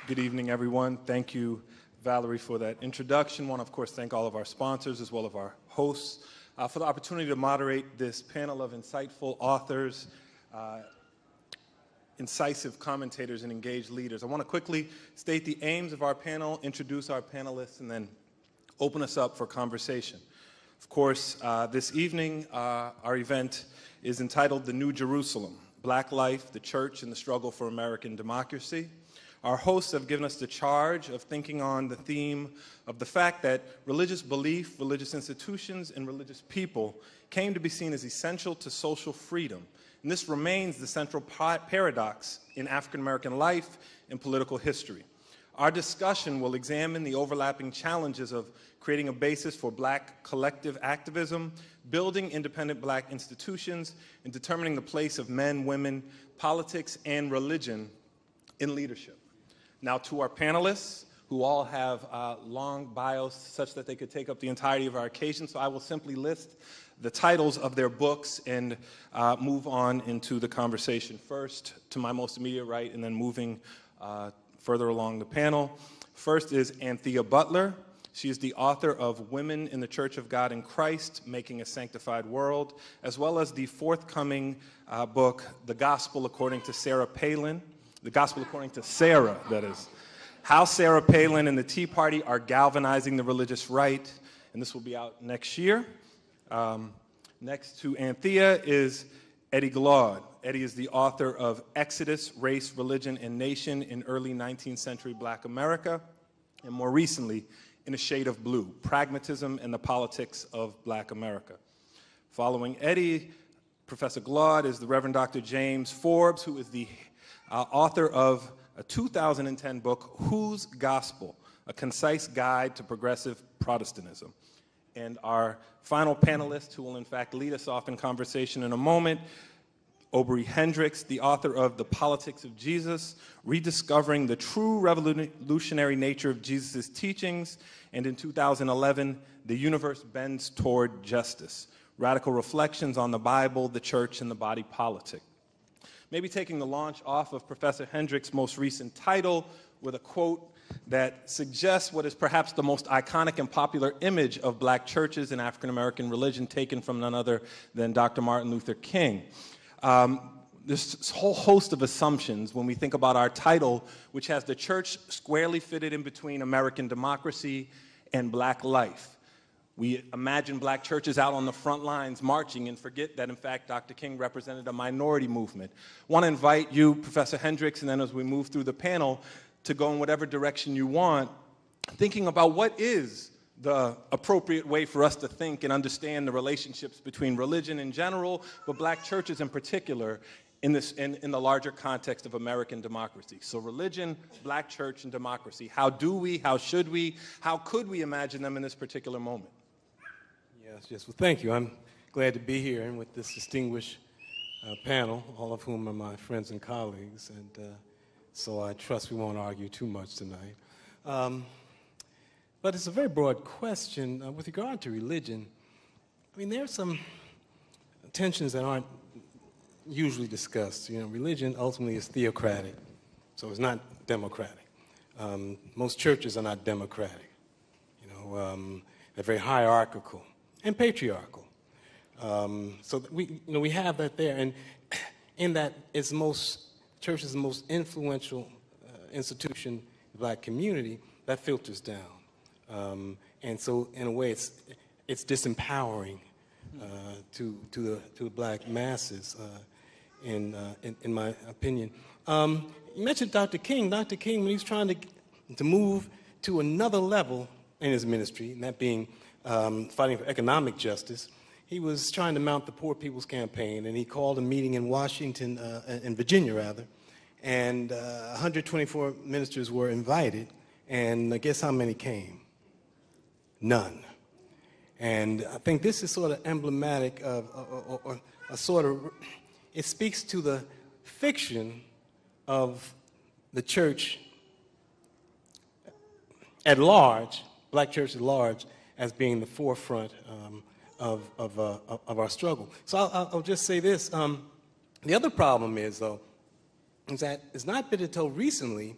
Good evening, everyone. Thank you, Valerie, for that introduction. I want to, of course, thank all of our sponsors as well as our hosts for the opportunity to moderate this panel of insightful authors, incisive commentators, and engaged leaders. I want to quickly state the aims of our panel, introduce our panelists, and then open us up for conversation. Of course, this evening, our event is entitled The New Jerusalem: Black Life, the Church, and the Struggle for American Democracy. Our hosts have given us the charge of thinking on the theme of the fact that religious belief, religious institutions, and religious people came to be seen as essential to social freedom. And this remains the central paradox in African American life and political history. Our discussion will examine the overlapping challenges of creating a basis for Black collective activism, building independent Black institutions, and determining the place of men, women, politics, and religion in leadership. Now, to our panelists, who all have long bios such that they could take up the entirety of our occasion, so I will simply list the titles of their books and move on into the conversation. First, to my most immediate right, and then moving further along the panel. First is Anthea Butler. She is the author of Women in the Church of God in Christ, Making a Sanctified World, as well as the forthcoming book, The Gospel According to Sarah Palin. The Gospel According to Sarah, that is. How Sarah Palin and the Tea Party are galvanizing the religious right, and this will be out next year. Next to Anthea is Eddie Glaude. Eddie is the author of Exodus, Race, Religion, and Nation in Early 19th Century Black America, and more recently, In a Shade of Blue, Pragmatism and the Politics of Black America. Following Eddie, Professor Glaude is the Reverend Dr. James Forbes, who is the author of a 2010 book, Whose Gospel? A Concise Guide to Progressive Protestantism. And our final panelist, who will in fact lead us off in conversation in a moment, Aubrey Hendricks, the author of The Politics of Jesus, Rediscovering the True Revolutionary Nature of Jesus' Teachings, and in 2011, The Universe Bends Toward Justice, Radical Reflections on the Bible, the Church, and the Body Politic. Maybe taking the launch off of Professor Hendricks' most recent title with a quote that suggests what is perhaps the most iconic and popular image of Black churches and African American religion, taken from none other than Dr. Martin Luther King. There's this whole host of assumptions when we think about our title, which has the church squarely fitted in between American democracy and Black life. We imagine Black churches out on the front lines marching and forget that, in fact, Dr. King represented a minority movement. I want to invite you, Professor Hendricks, and then as we move through the panel, to go in whatever direction you want, thinking about what is the appropriate way for us to think and understand the relationships between religion in general, but Black churches in particular, in the larger context of American democracy. So religion, Black church, and democracy. How do we, how should we, how could we imagine them in this particular moment? Yes, well, thank you. I'm glad to be here and with this distinguished panel, all of whom are my friends and colleagues, and so I trust we won't argue too much tonight. But it's a very broad question. With regard to religion, I mean, there are some tensions that aren't usually discussed. You know, religion ultimately is theocratic, so it's not democratic. Most churches are not democratic. You know, they're very hierarchical and patriarchal. So that we have that there, and in that it's church is the most influential institution in the Black community, that filters down. And so in a way it's disempowering to the Black masses, in my opinion. You mentioned Dr. King. Dr. King, when he was trying to move to another level in his ministry, and that being fighting for economic justice, he was trying to mount the Poor People's Campaign, and he called a meeting in Washington, in Virginia rather, and 124 ministers were invited, and guess how many came? None. And I think this is sort of emblematic of, or a sort of, it speaks to the fiction of the church at large, Black church at large, as being the forefront of our struggle. So I'll just say this. The other problem is, though, is that it's not been until recently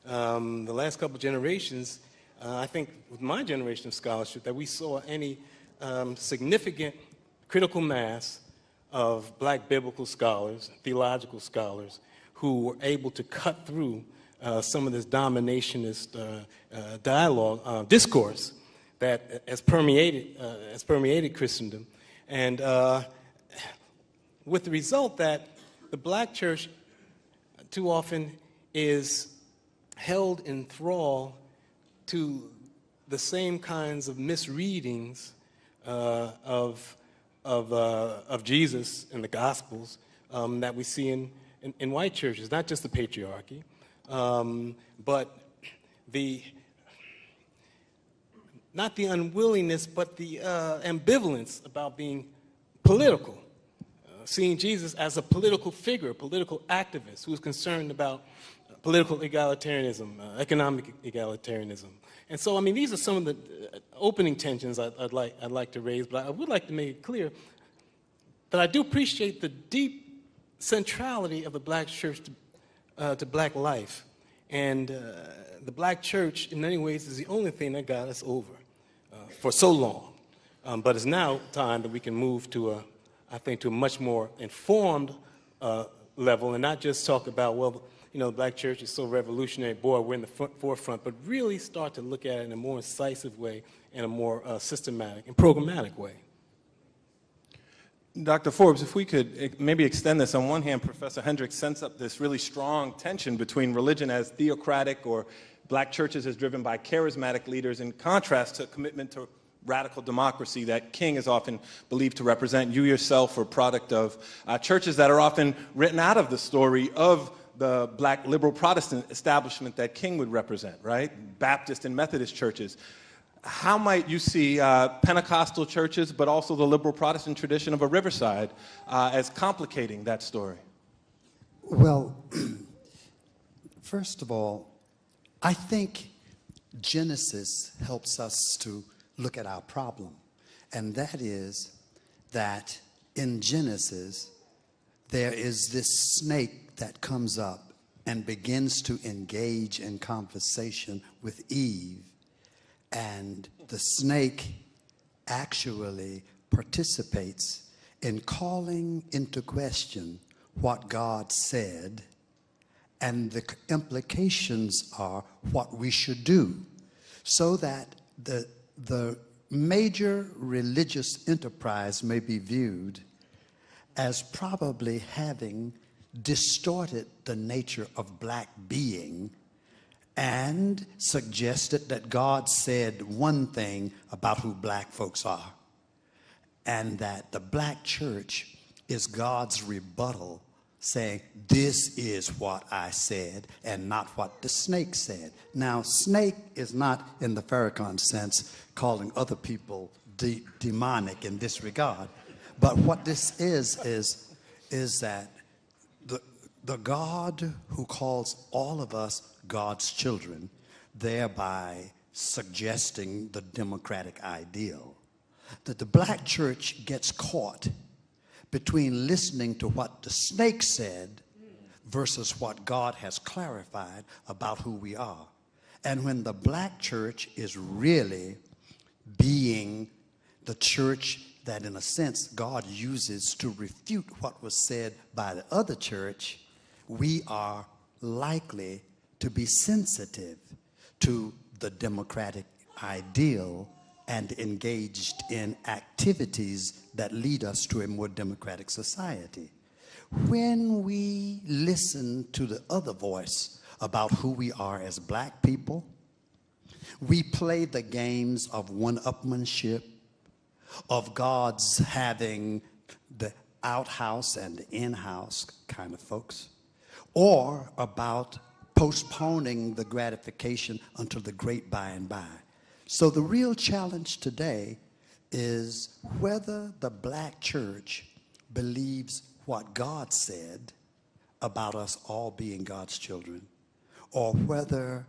the last couple generations, I think with my generation of scholarship, that we saw any significant critical mass of black biblical scholars, theological scholars, who were able to cut through some of this dominationist dialogue, discourse that has permeated Christendom. And with the result that the black church too often is held in thrall to the same kinds of misreadings of Jesus in the Gospels that we see in white churches, not just the patriarchy, but not the unwillingness, but the ambivalence about being political, seeing Jesus as a political figure, a political activist who is concerned about political egalitarianism, economic egalitarianism. And so, I mean, these are some of the opening tensions I'd like to raise, but I would like to make it clear that I do appreciate the deep centrality of the black church to black life. And the black church, in many ways, is the only thing that got us over for so long. But it's now time that we can move to I think, to a much more informed level, and not just talk about, well, you know, the black church is so revolutionary, boy, we're in the forefront, but really start to look at it in a more incisive way, in a more systematic and programmatic way. Dr. Forbes, if we could maybe extend this. On one hand, Professor Hendricks sends up this really strong tension between religion as theocratic or black churches as driven by charismatic leaders, in contrast to a commitment to radical democracy that King is often believed to represent. You yourself are a product of churches that are often written out of the story of the black liberal Protestant establishment that King would represent, right? Baptist and Methodist churches. How might you see Pentecostal churches, but also the liberal Protestant tradition of a Riverside as complicating that story? Well, first of all, I think Genesis helps us to look at our problem. And that is that in Genesis, there is this snake that comes up and begins to engage in conversation with Eve. And the snake actually participates in calling into question what God said, and the implications are what we should do, so that the major religious enterprise may be viewed as probably having distorted the nature of black being and suggested that God said one thing about who black folks are, and that the black church is God's rebuttal, saying, this is what I said and not what the snake said. Now, snake is not in the Farrakhan sense calling other people demonic in this regard. But what this is that the God who calls all of us God's children, thereby suggesting the democratic ideal, that the black church gets caught between listening to what the snake said versus what God has clarified about who we are. And when the black church is really being the church that, in a sense, God uses to refute what was said by the other church, we are likely to be sensitive to the democratic ideal and engaged in activities that lead us to a more democratic society. When we listen to the other voice about who we are as black people, we play the games of one-upmanship, of God's having the outhouse and the in-house kind of folks, or about postponing the gratification until the great by and by. So the real challenge today is whether the black church believes what God said about us all being God's children, or whether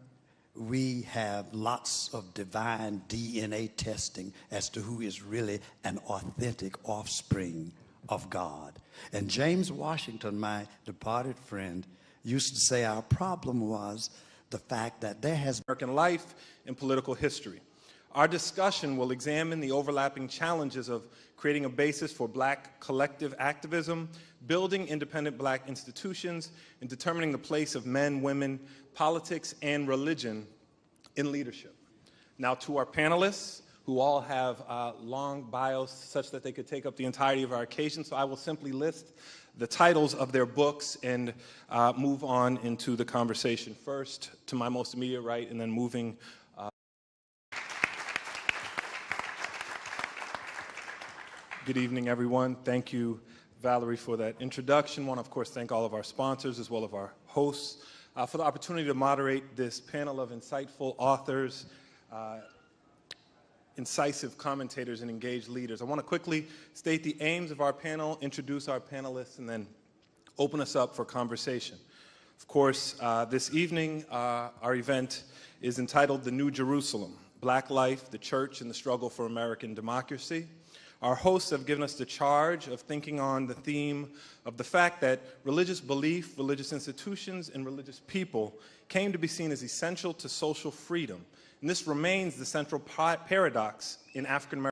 we have lots of divine DNA testing as to who is really an authentic offspring of God. And James Washington, my departed friend, used to say our problem was the fact that there has American life and political history. Our discussion will examine the overlapping challenges of creating a basis for Black collective activism, building independent Black institutions, and determining the place of men, women, politics, and religion in leadership. Now, to our panelists, who all have long bios such that they could take up the entirety of our occasion, so I will simply list the titles of their books and move on into the conversation. First, to my most immediate right, and then moving. Good evening, everyone. Thank you, Valerie, for that introduction. I want to, of course, thank all of our sponsors as well as our hosts for the opportunity to moderate this panel of insightful authors, incisive commentators, and engaged leaders. I want to quickly state the aims of our panel, introduce our panelists, and then open us up for conversation. Of course, this evening, our event is entitled The New Jerusalem: Black Life, the Church, and the Struggle for American Democracy. Our hosts have given us the charge of thinking on the theme of the fact that religious belief, religious institutions, and religious people came to be seen as essential to social freedom. And this remains the central paradox in African American